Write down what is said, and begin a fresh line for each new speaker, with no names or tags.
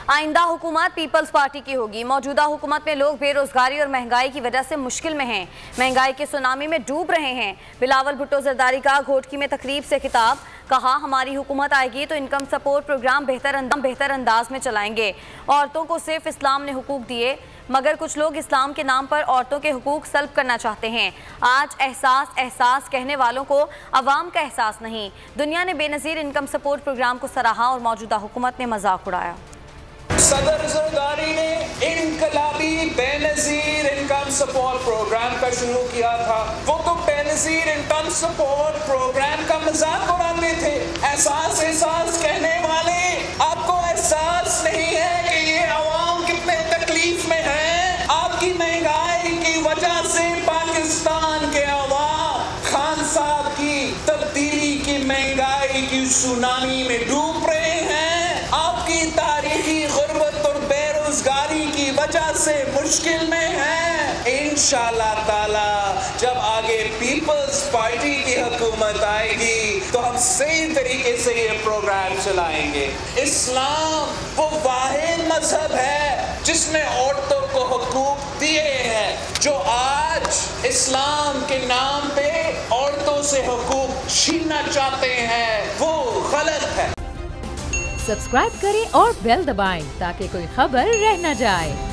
आइंदा हुकूमत peoples party की होगी। मौजूदा हुकूमत में लोग बेरोजगारी और महंगाई की वजह से मुश्किल में हैं, महंगाई के सुनामी में डूब रहे हैं। बिलावल भुट्टो जरदारी का घोटकी में तकरीब से खिताब, कहा हमारी हुकूमत आएगी तो इनकम सपोर्ट प्रोग्राम बेहतर अंदाज में चलाएंगे। औरतों को सिर्फ इस्लाम ने हुकूक दिए, मगर कुछ लोग इस्लाम के नाम पर औरतों के हुकूक सल्ब करना चाहते हैं। आज एहसास कहने वालों को अवाम का एहसास नहीं। दुनिया ने बेनज़ीर इनकम सपोर्ट प्रोग्राम को सराहा और मौजूदा हुकूमत ने मजाक उड़ाया।
सदर जरदारी ने इनकलाबी बेनज़ीर इनकम सपोर्ट प्रोग्राम का शुरू किया था। वो तो बेनज़ीर इनकम सपोर्ट प्रोग्राम का मजाक उड़ाते थे। एहसास कहने वाले, आपको एहसास नहीं है कि ये अवाम कितने तकलीफ में है। आपकी महंगाई की वजह से पाकिस्तान के अवाम खान साहब की तब्दीली की महंगाई की सुनामी में डूब रहे हैं। आपकी तारीखी गुर्बत और बेरोजगारी की वजह से मुश्किल में है। इंशाअल्लाह ताला जब आगे पीपल्स पार्टी की हुकूमत आएगी तो हम सही तरीके से ये प्रोग्राम चलाएंगे। इस्लाम वो वाहिद मजहब है जिसने औरतों को हुकूक दिए हैं। जो आज इस्लाम के नाम पे औरतों से हुकूक छीनना चाहते हैं वो गलत है।
सब्सक्राइब करें और बेल दबाएं ताकि कोई खबर रह न जाए।